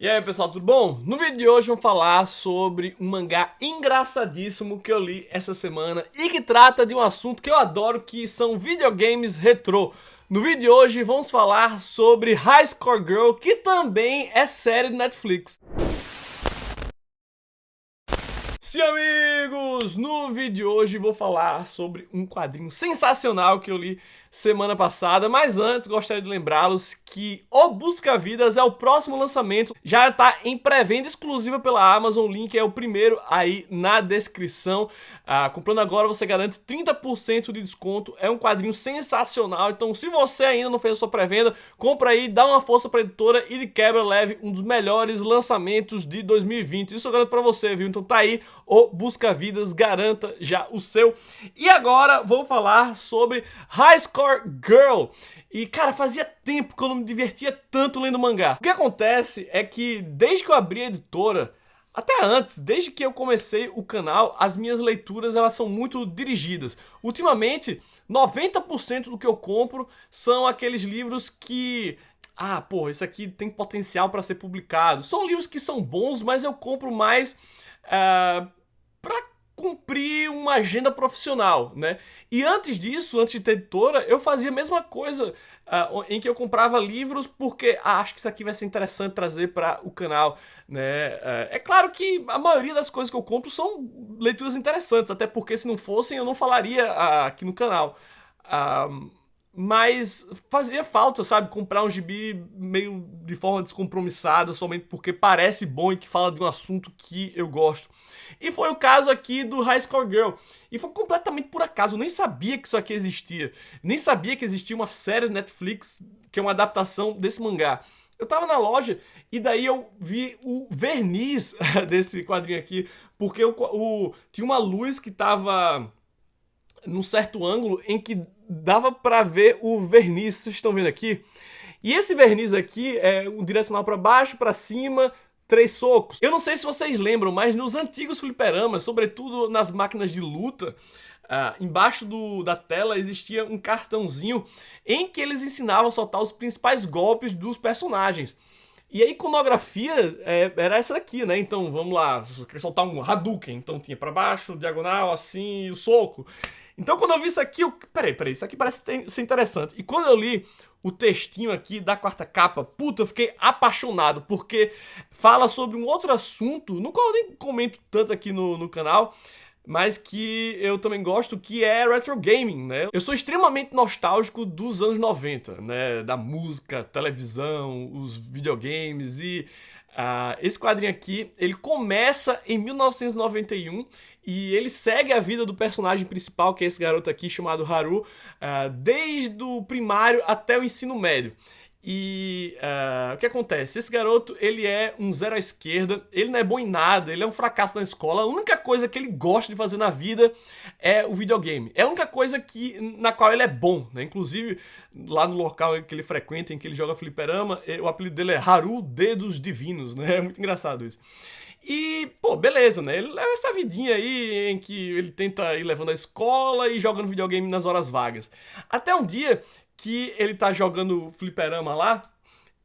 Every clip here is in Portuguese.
E aí pessoal, tudo bom? No vídeo de hoje vamos falar sobre um mangá engraçadíssimo que eu li essa semana e que trata de um assunto que eu adoro, que são videogames retrô. No vídeo de hoje vamos falar sobre High Score Girl, que também é série de Netflix. Sim, amigos! No vídeo de hoje vou falar sobre um quadrinho sensacional que eu li semana passada, mas antes gostaria de lembrá-los que O Busca-Vidas é o próximo lançamento, já está em pré-venda exclusiva pela Amazon, o link é o primeiro aí na descrição. Comprando agora você garante 30% de desconto, é um quadrinho sensacional, então se você ainda não fez a sua pré-venda, compra aí, dá uma força pra editora e de quebra leve um dos melhores lançamentos de 2020, isso eu garanto pra você, viu? Então tá aí, O Busca-Vidas, garanta já o seu. E agora vou falar sobre High Score Girl. E, cara, fazia tempo que eu não me divertia tanto lendo mangá. O que acontece é que, desde que eu abri a editora, até antes, desde que eu comecei o canal, as minhas leituras elas são muito dirigidas. Ultimamente, 90% do que eu compro são aqueles livros que... pô, isso aqui tem potencial para ser publicado. São livros que são bons, mas eu compro mais para cumprir uma agenda profissional, né? E antes disso, antes de ter editora, eu fazia a mesma coisa, em que eu comprava livros porque acho que isso aqui vai ser interessante trazer para o canal, né? É claro que a maioria das coisas que eu compro são leituras interessantes, até porque se não fossem eu não falaria aqui no canal. Mas fazia falta, sabe, comprar um gibi meio de forma descompromissada, somente porque parece bom e que fala de um assunto que eu gosto. E foi o caso aqui do High Score Girl. E foi completamente por acaso, eu nem sabia que isso aqui existia. Nem sabia que existia uma série de Netflix que é uma adaptação desse mangá. Eu tava na loja e daí eu vi o verniz desse quadrinho aqui, porque tinha uma luz que tava num certo ângulo em que dava pra ver o verniz, vocês estão vendo aqui? E esse verniz aqui é um direcional pra baixo, pra cima, 3 socos. Eu não sei se vocês lembram, mas nos antigos fliperamas, sobretudo nas máquinas de luta, embaixo da tela existia um cartãozinho em que eles ensinavam a soltar os principais golpes dos personagens. E a iconografia era essa daqui, né? Então, vamos lá, você quer soltar um Hadouken, então tinha pra baixo, diagonal, assim, e o soco. Então, quando eu vi isso aqui, peraí, isso aqui parece ser interessante. E quando eu li o textinho aqui da quarta capa, puta, eu fiquei apaixonado, porque fala sobre um outro assunto, no qual eu nem comento tanto aqui no canal, mas que eu também gosto, que é retro gaming, né? Eu sou extremamente nostálgico dos anos 90, né? Da música, televisão, os videogames e... esse quadrinho aqui, ele começa em 1991 e ele segue a vida do personagem principal, que é esse garoto aqui chamado Haru, desde o primário até o ensino médio. E o que acontece? Esse garoto, ele é um zero à esquerda, ele não é bom em nada, ele é um fracasso na escola, a única coisa que ele gosta de fazer na vida é o videogame. É a única coisa na qual ele é bom, né? Inclusive, lá no local que ele frequenta, em que ele joga fliperama, o apelido dele é Haru Dedos Divinos, né? É muito engraçado isso. E, pô, beleza, né? Ele leva essa vidinha aí em que ele tenta ir levando a escola e jogando videogame nas horas vagas. Até um dia que ele tá jogando fliperama lá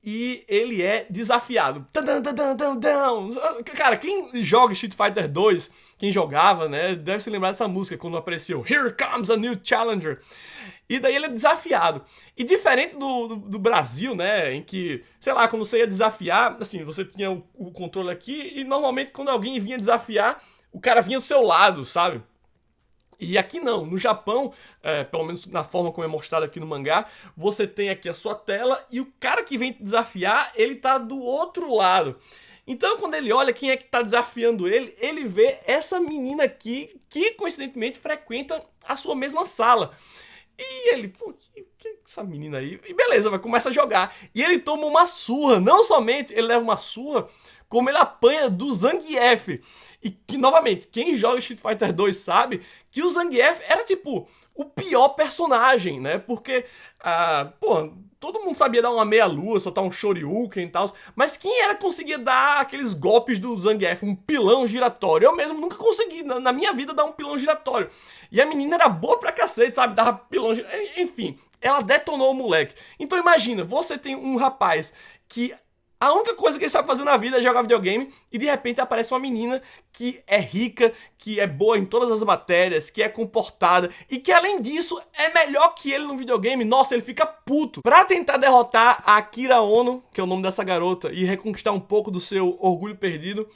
e ele é desafiado. Cara, quem joga Street Fighter 2, quem jogava, né, deve se lembrar dessa música quando apareceu Here Comes a New Challenger. E daí ele é desafiado. E diferente do Brasil, né, em que, sei lá, quando você ia desafiar, assim, você tinha o controle aqui e normalmente quando alguém vinha desafiar, o cara vinha do seu lado, sabe? E aqui não, no Japão, pelo menos na forma como é mostrado aqui no mangá, você tem aqui a sua tela e o cara que vem te desafiar, ele tá do outro lado. Então quando ele olha quem é que tá desafiando ele, ele vê essa menina aqui que coincidentemente frequenta a sua mesma sala. E ele, pô, que essa menina aí? E beleza, vai começar a jogar. E ele toma uma surra, não somente ele leva uma surra, como ele apanha do Zangief. E que, novamente, quem joga Street Fighter 2 sabe que o Zangief era, tipo, o pior personagem, né? Porque, pô, todo mundo sabia dar uma meia-lua, soltar um Shoryuken e tal, mas quem era que conseguia dar aqueles golpes do Zangief, um pilão giratório? Eu mesmo nunca consegui, na minha vida, dar um pilão giratório. E a menina era boa pra cacete, sabe? Dava pilão giratório, enfim, ela detonou o moleque. Então imagina, você tem um rapaz que A única coisa que ele sabe fazer na vida é jogar videogame e de repente aparece uma menina que é rica, que é boa em todas as matérias, que é comportada e que além disso é melhor que ele no videogame. Nossa, ele fica puto. Pra tentar derrotar a Akira Ono, que é o nome dessa garota, e reconquistar um pouco do seu orgulho perdido,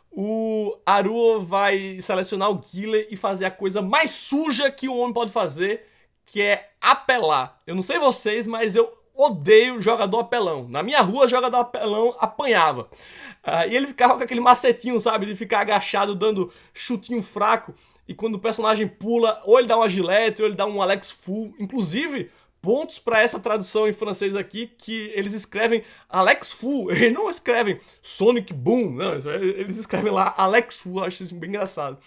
o Haruo vai selecionar o Guile e fazer a coisa mais suja que um homem pode fazer, que é apelar. Eu não sei vocês, mas eu odeio jogador apelão. Na minha rua, jogador apelão apanhava. E ele ficava com aquele macetinho, sabe? De ficar agachado, dando chutinho fraco. E quando o personagem pula, ou ele dá uma gilete, ou ele dá um Alex Fu. Inclusive, pontos para essa tradução em francês aqui, que eles escrevem Alex Fu. Eles não escrevem Sonic Boom. Não, eles escrevem lá Alex Fu. Eu acho isso bem engraçado.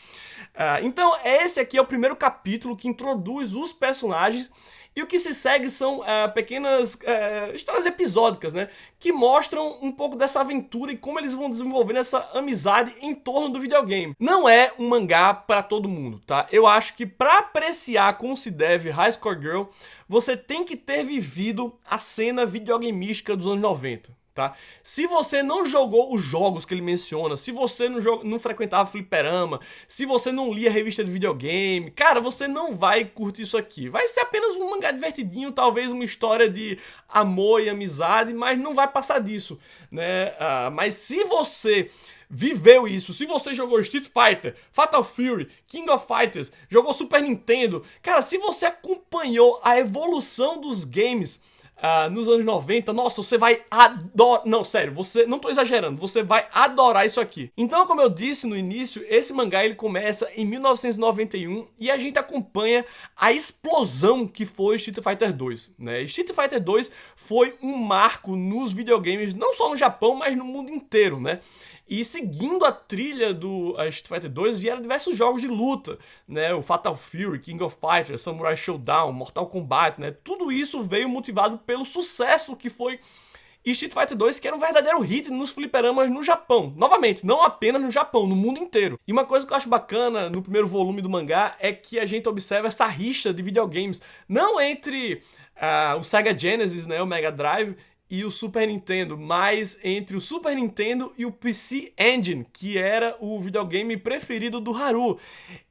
Então, esse aqui é o primeiro capítulo que introduz os personagens. E o que se segue são pequenas histórias episódicas, né? Que mostram um pouco dessa aventura e como eles vão desenvolvendo essa amizade em torno do videogame. Não é um mangá para todo mundo, tá? Eu acho que para apreciar como se deve High Score Girl, você tem que ter vivido a cena videogameística dos anos 90. Tá? Se você não jogou os jogos que ele menciona, se você não frequentava fliperama, se você não lia revista de videogame, cara, você não vai curtir isso aqui. Vai ser apenas um mangá divertidinho, talvez uma história de amor e amizade, mas não vai passar disso, né? Mas se você viveu isso, se você jogou Street Fighter, Fatal Fury, King of Fighters, jogou Super Nintendo, cara, se você acompanhou a evolução dos games nos anos 90, nossa, você vai adorar. Não, sério, não tô exagerando, você vai adorar isso aqui. Então, como eu disse no início, esse mangá ele começa em 1991 e a gente acompanha a explosão que foi Street Fighter 2, né? Street Fighter 2 foi um marco nos videogames, não só no Japão, mas no mundo inteiro, né? E seguindo a trilha do Street Fighter 2 vieram diversos jogos de luta, né? O Fatal Fury, King of Fighters, Samurai Showdown, Mortal Kombat, né? Tudo isso veio motivado pelo sucesso que foi Street Fighter 2, que era um verdadeiro hit nos fliperamas no Japão. Novamente, não apenas no Japão, no mundo inteiro. E uma coisa que eu acho bacana no primeiro volume do mangá é que a gente observa essa rixa de videogames, não entre o Sega Genesis, né, o Mega Drive, e o Super Nintendo, mas entre o Super Nintendo e o PC Engine, que era o videogame preferido do Haru.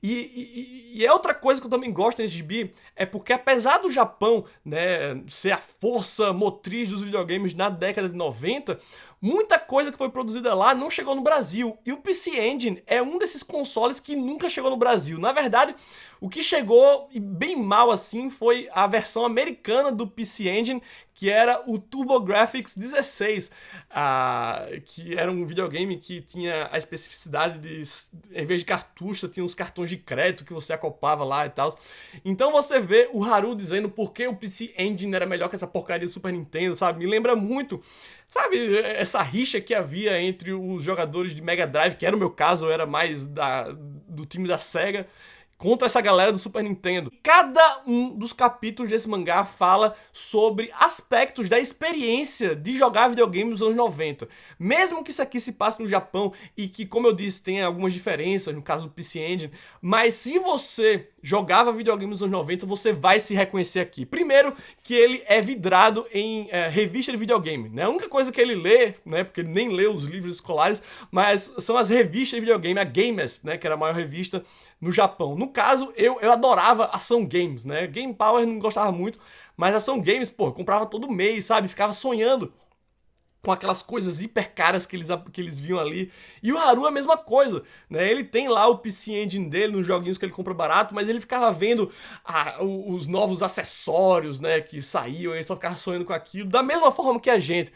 E é outra coisa que eu também gosto nesse gibi, é porque apesar do Japão, né, ser a força motriz dos videogames na década de 90, muita coisa que foi produzida lá não chegou no Brasil. E o PC Engine é um desses consoles que nunca chegou no Brasil. Na verdade, o que chegou, e bem mal assim, foi a versão americana do PC Engine, que era o TurboGrafx 16, que era um videogame que tinha a especificidade de, em vez de cartucho, tinha uns cartões de crédito que você acoplava lá e tal. Então você vê o Haru dizendo por que o PC Engine era melhor que essa porcaria do Super Nintendo, sabe? Me lembra muito, sabe, essa rixa que havia entre os jogadores de Mega Drive, que era o meu caso, eu era mais do time da Sega, contra essa galera do Super Nintendo. Cada um dos capítulos desse mangá fala sobre aspectos da experiência de jogar videogame nos anos 90. Mesmo que isso aqui se passe no Japão e que, como eu disse, tem algumas diferenças no caso do PC Engine, mas se você jogava videogame nos anos 90, você vai se reconhecer aqui. Primeiro, que ele é vidrado em revista de videogame, né? A única coisa que ele lê, né, porque ele nem lê os livros escolares, mas são as revistas de videogame, a Gamers, né, que era a maior revista no Japão. No caso, eu adorava Ação Games, né? Game Power não gostava muito, mas Ação Games, pô, eu comprava todo mês, sabe? Ficava sonhando com aquelas coisas hiper caras que eles viam ali. E o Haru é a mesma coisa, né? Ele tem lá o PC Engine dele nos joguinhos que ele compra barato, mas ele ficava vendo os novos acessórios, né, que saíam, ele só ficava sonhando com aquilo, da mesma forma que a gente.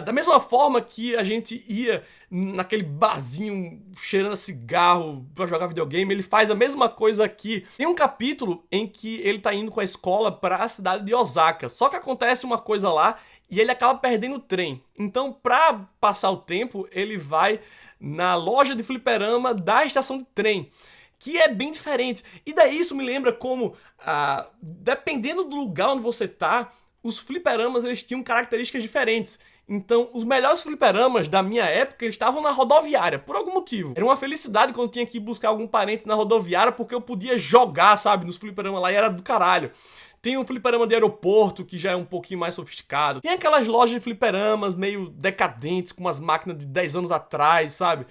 Da mesma forma que a gente ia naquele barzinho cheirando a cigarro pra jogar videogame, ele faz a mesma coisa aqui. Tem um capítulo em que ele tá indo com a escola pra cidade de Osaka, só que acontece uma coisa lá e ele acaba perdendo o trem. Então, pra passar o tempo, ele vai na loja de fliperama da estação de trem, que é bem diferente. E daí isso me lembra como, dependendo do lugar onde você tá, os fliperamas eles tinham características diferentes. Então, os melhores fliperamas da minha época, eles estavam na rodoviária, por algum motivo. Era uma felicidade quando tinha que ir buscar algum parente na rodoviária, porque eu podia jogar, sabe, nos fliperamas lá e era do caralho. Tem um fliperama de aeroporto, que já é um pouquinho mais sofisticado. Tem aquelas lojas de fliperamas meio decadentes, com umas máquinas de 10 anos atrás, sabe?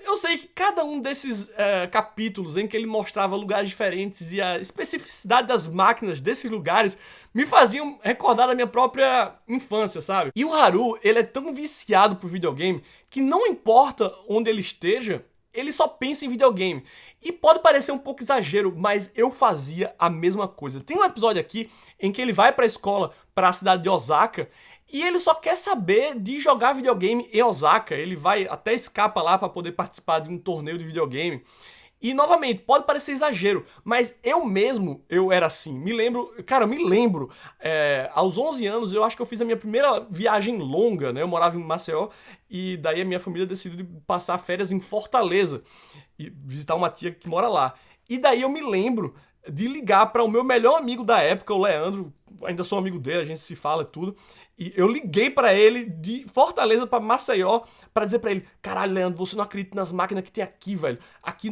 Eu sei que cada um desses capítulos em que ele mostrava lugares diferentes e a especificidade das máquinas desses lugares me faziam recordar da minha própria infância, sabe? E o Haru, ele é tão viciado por videogame que não importa onde ele esteja, ele só pensa em videogame. E pode parecer um pouco exagero, mas eu fazia a mesma coisa. Tem um episódio aqui em que ele vai pra escola, pra cidade de Osaka, e ele só quer saber de jogar videogame em Osaka. Ele vai até escapa lá pra poder participar de um torneio de videogame. E, novamente, pode parecer exagero, mas eu mesmo, eu era assim. Me lembro, aos 11 anos, eu acho que eu fiz a minha primeira viagem longa, né? Eu morava em Maceió, e daí a minha família decidiu passar férias em Fortaleza, e visitar uma tia que mora lá. E daí eu me lembro de ligar para o meu melhor amigo da época, o Leandro, ainda sou amigo dele, a gente se fala e tudo. E eu liguei pra ele de Fortaleza pra Maceió pra dizer pra ele: caralho, Leandro, você não acredita nas máquinas que tem aqui, velho. Aqui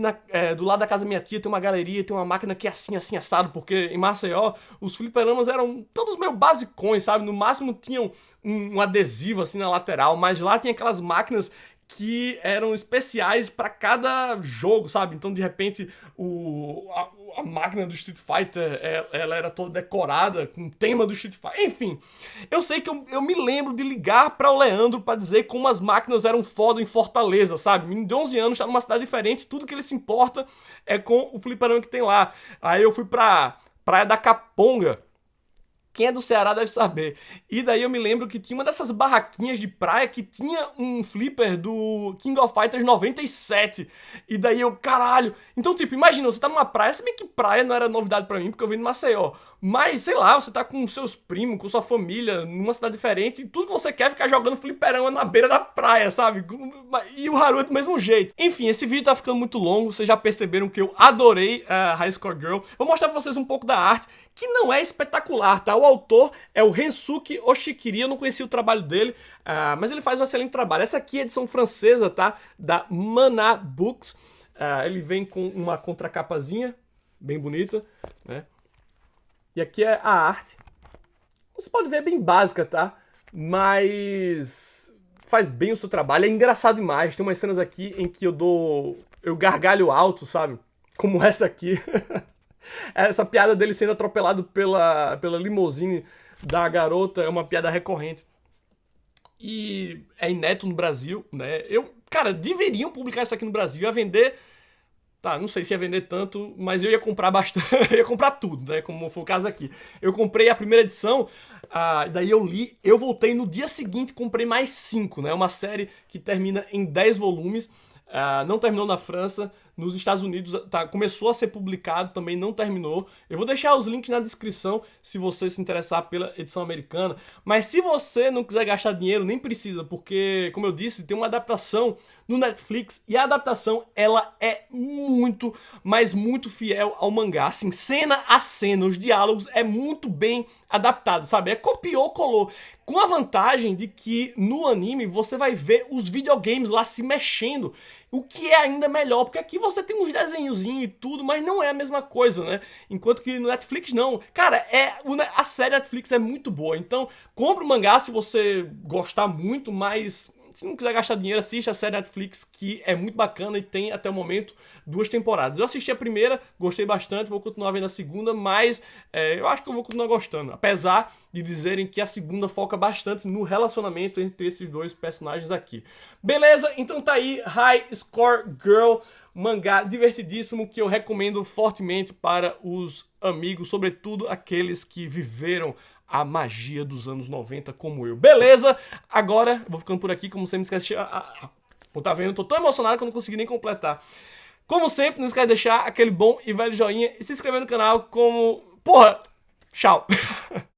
do lado da casa da minha tia tem uma galeria, tem uma máquina que é assim, assim, assado. Porque em Maceió os fliperamas eram todos meio basicões, sabe? No máximo tinham um adesivo assim na lateral, mas lá tem aquelas máquinas que eram especiais para cada jogo, sabe? Então, de repente, a máquina do Street Fighter, ela era toda decorada com o tema do Street Fighter. Enfim, eu sei que eu me lembro de ligar para o Leandro para dizer como as máquinas eram foda em Fortaleza, sabe? Menino de 11 anos, tá numa cidade diferente, tudo que ele se importa é com o fliperama que tem lá. Aí eu fui pra Praia da Caponga. Quem é do Ceará deve saber. E daí eu me lembro que tinha uma dessas barraquinhas de praia que tinha um flipper do King of Fighters 97. E daí eu, caralho. Então, tipo, imagina, você tá numa praia, se bem que praia não era novidade pra mim, porque eu vim de Maceió. Mas, sei lá, você tá com seus primos, com sua família, numa cidade diferente, e tudo que você quer é ficar jogando fliperama na beira da praia, sabe? E o Haru é do mesmo jeito. Enfim, esse vídeo tá ficando muito longo, vocês já perceberam que eu adorei High Score Girl. Vou mostrar pra vocês um pouco da arte, que não é espetacular, tá? O autor é o Rensuke Oshikiri, eu não conhecia o trabalho dele, mas ele faz um excelente trabalho. Essa aqui é a edição francesa, tá? Da Mana Books. Ele vem com uma contracapazinha bem bonita, né? E aqui é a arte. Você pode ver, é bem básica, tá? Mas faz bem o seu trabalho. É engraçado demais. Tem umas cenas aqui em que eu gargalho alto, sabe? Como essa aqui. Essa piada dele sendo atropelado pela limusine da garota é uma piada recorrente. E é inédito no Brasil, né? Cara, deveriam publicar isso aqui no Brasil. Ia vender... Tá, não sei se ia vender tanto, mas eu ia comprar bastante, eu ia comprar tudo, né, como foi o caso aqui. Eu comprei a primeira edição, daí eu li, eu voltei no dia seguinte, comprei mais 5, né, uma série que termina em 10 volumes, não terminou na França, nos Estados Unidos começou a ser publicado, também não terminou. Eu vou deixar os links na descrição se você se interessar pela edição americana. Mas se você não quiser gastar dinheiro, nem precisa, porque, como eu disse, tem uma adaptação no Netflix e a adaptação, ela é muito, mas muito fiel ao mangá. Assim, cena a cena, os diálogos é muito bem adaptado, sabe? Copiou, colou. Com a vantagem de que no anime você vai ver os videogames lá se mexendo, o que é ainda melhor, porque aqui você tem uns desenhozinhos e tudo, mas não é a mesma coisa, né? Enquanto que no Netflix não. Cara, a série Netflix é muito boa, então compra o mangá se você gostar muito, mas se não quiser gastar dinheiro, assiste a série Netflix, que é muito bacana e tem até o momento 2 temporadas. Eu assisti a primeira, gostei bastante, vou continuar vendo a segunda, mas eu acho que eu vou continuar gostando, apesar de dizerem que a segunda foca bastante no relacionamento entre esses dois personagens aqui. Beleza? Então tá aí, High Score Girl, mangá divertidíssimo que eu recomendo fortemente para os amigos, sobretudo aqueles que viveram a magia dos anos 90 como eu. Beleza? Agora, eu vou ficando por aqui, como sempre, não esquece de... tá vendo? Tô tão emocionado que eu não consegui nem completar. Como sempre, não esquece de deixar aquele bom e velho joinha e se inscrever no canal como... Porra! Tchau!